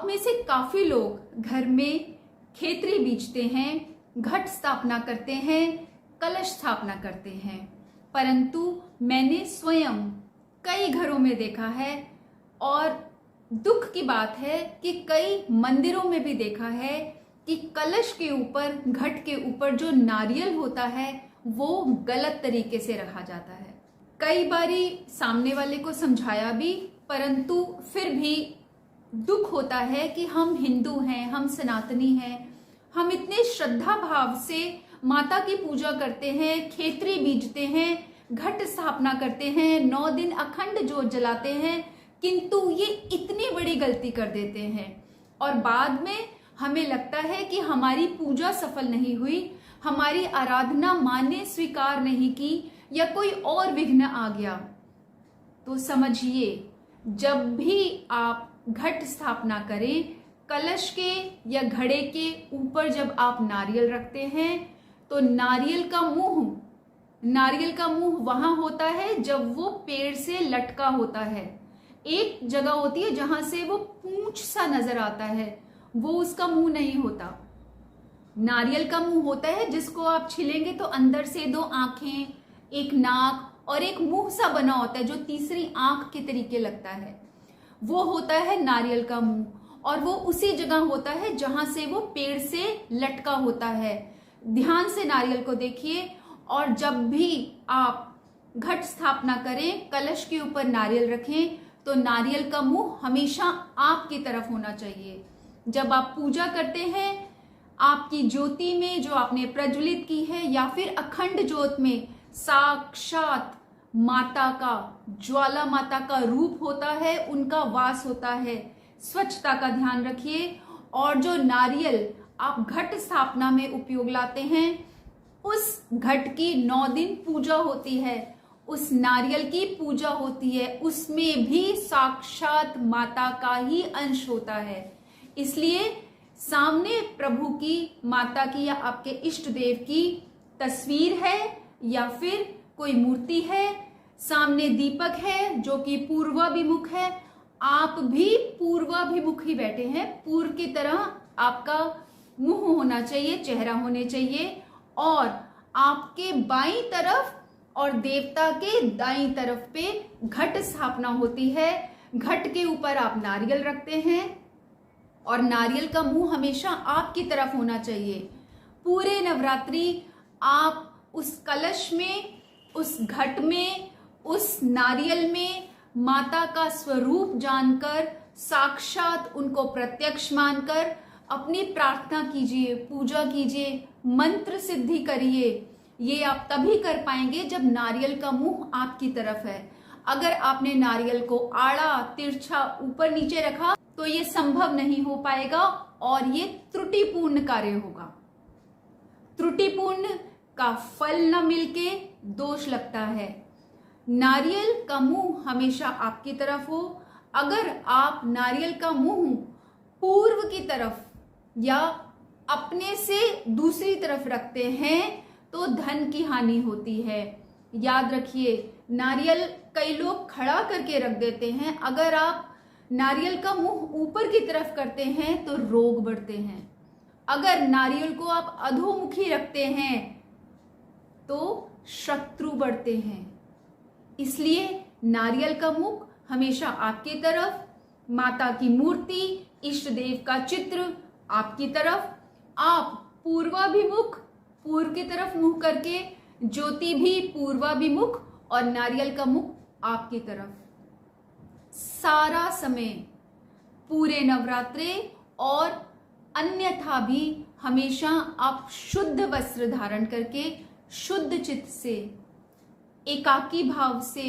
आप में से काफी लोग घर में खेतरी बीजते हैं, घट स्थापना करते हैं, कलश स्थापना करते हैं, परंतु मैंने स्वयं कई घरों में देखा है और दुख की बात है कि कई मंदिरों में भी देखा है कि कलश के ऊपर, घट के ऊपर जो नारियल होता है वो गलत तरीके से रखा जाता है। कई बारी सामने वाले को समझाया भी, परंतु फिर भी दुख होता है कि हम हिंदू हैं, हम सनातनी हैं, हम इतने श्रद्धा भाव से माता की पूजा करते हैं, खेतरी बीजते हैं, घट स्थापना करते हैं, 9 दिन अखंड ज्योत जलाते हैं, किंतु ये इतनी बड़ी गलती कर देते हैं और बाद में हमें लगता है कि हमारी पूजा सफल नहीं हुई, हमारी आराधना मां ने स्वीकार नहीं की या कोई और विघ्न आ गया। तो समझिए, जब भी आप घट स्थापना करें, कलश के या घड़े के ऊपर जब आप नारियल रखते हैं तो नारियल का मुंह वहां होता है जब वो पेड़ से लटका होता है। एक जगह होती है जहां से वो पूंछ सा नजर आता है, वो उसका मुंह नहीं होता। नारियल का मुंह होता है जिसको आप छिलेंगे तो अंदर से 2 आंखें, एक नाक और एक मुंह सा बना होता है जो तीसरी आंख के तरीके लगता है, वो होता है नारियल का मुंह। और वो उसी जगह होता है जहां से वो पेड़ से लटका होता है। ध्यान से नारियल को देखिए और जब भी आप घट स्थापना करें, कलश के ऊपर नारियल रखें, तो नारियल का मुंह हमेशा आपकी तरफ होना चाहिए। जब आप पूजा करते हैं, आपकी ज्योति में जो आपने प्रज्वलित की है या फिर अखंड ज्योत में साक्षात माता का, ज्वाला माता का रूप होता है, उनका वास होता है। स्वच्छता का ध्यान रखिए और जो नारियल आप घट स्थापना में उपयोग लाते हैं, उस घट की 9 दिन पूजा होती है, उस नारियल की पूजा होती है, उसमें भी साक्षात माता का ही अंश होता है। इसलिए सामने प्रभु की, माता की या आपके इष्ट देव की तस्वीर है या फिर कोई मूर्ति है, सामने दीपक है जो कि पूर्वाभिमुख है, आप भी पूर्वाभिमुख ही बैठे हैं, पूर्व की तरह आपका मुंह होना चाहिए, चेहरा होने चाहिए और आपके बाईं तरफ और देवता के दाईं तरफ पे घट स्थापना होती है। घट के ऊपर आप नारियल रखते हैं और नारियल का मुंह हमेशा आपकी तरफ होना चाहिए। पूरे नवरात्रि आप उस कलश में, उस घट में, उस नारियल में माता का स्वरूप जानकर, साक्षात उनको प्रत्यक्ष मानकर अपनी प्रार्थना कीजिए, पूजा कीजिए, मंत्र सिद्धि करिए। ये आप तभी कर पाएंगे जब नारियल का मुंह आपकी तरफ है। अगर आपने नारियल को आड़ा, तिरछा, ऊपर नीचे रखा तो ये संभव नहीं हो पाएगा और ये त्रुटिपूर्ण कार्य होगा। त्रुटिपूर्ण का फल न मिलके दोष लगता है। नारियल का मुंह हमेशा आपकी तरफ हो। अगर आप नारियल का मुंह पूर्व की तरफ या अपने से दूसरी तरफ रखते हैं तो धन की हानि होती है। याद रखिए, नारियल कई लोग खड़ा करके रख देते हैं। अगर आप नारियल का मुंह ऊपर की तरफ करते हैं तो रोग बढ़ते हैं। अगर नारियल को आप अधोमुखी रखते हैं तो शत्रु बढ़ते हैं। इसलिए नारियल का मुख हमेशा आपकी तरफ, माता की मूर्ति, इष्ट देव का चित्र आपकी तरफ, आप पूर्वाभिमुख, पूर्व की तरफ मुंह करके, ज्योति भी पूर्वाभिमुख और नारियल का मुख आपकी तरफ। सारा समय पूरे नवरात्रे और अन्यथा भी हमेशा आप शुद्ध वस्त्र धारण करके, शुद्ध चित्त से, एकाकी भाव से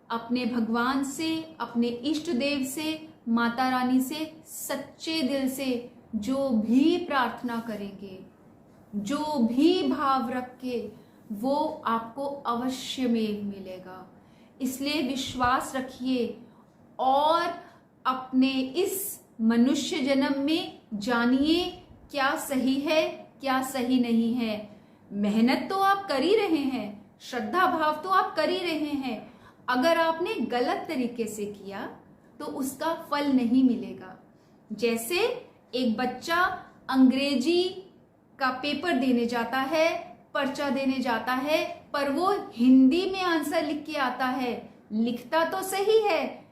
अपने भगवान से, अपने इष्ट देव से, माता रानी से सच्चे दिल से जो भी प्रार्थना करेंगे, जो भी भाव रख के, वो आपको अवश्य में मिलेगा। इसलिए विश्वास रखिए और अपने इस मनुष्य जन्म में जानिए क्या सही है, क्या सही नहीं है। मेहनत तो आप कर ही रहे हैं, श्रद्धा भाव तो आप कर ही रहे हैं। अगर आपने गलत तरीके से किया तो उसका फल नहीं मिलेगा। जैसे एक बच्चा अंग्रेजी का पेपर देने जाता है, पर्चा देने जाता है, पर वो हिंदी में आंसर लिख के आता है। लिखता तो सही है,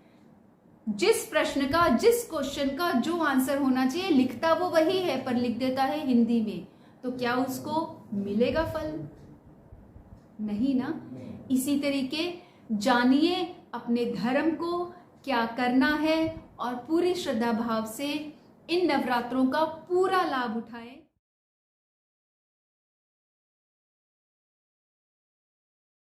जिस प्रश्न का, जिस क्वेश्चन का जो आंसर होना चाहिए लिखता वो वही है, पर लिख देता है हिंदी में। तो क्या उसको मिलेगा फल? नहीं ना। इसी तरीके जानिए अपने धर्म को, क्या करना है, और पूरी श्रद्धा भाव से इन नवरात्रों का पूरा लाभ उठाएं।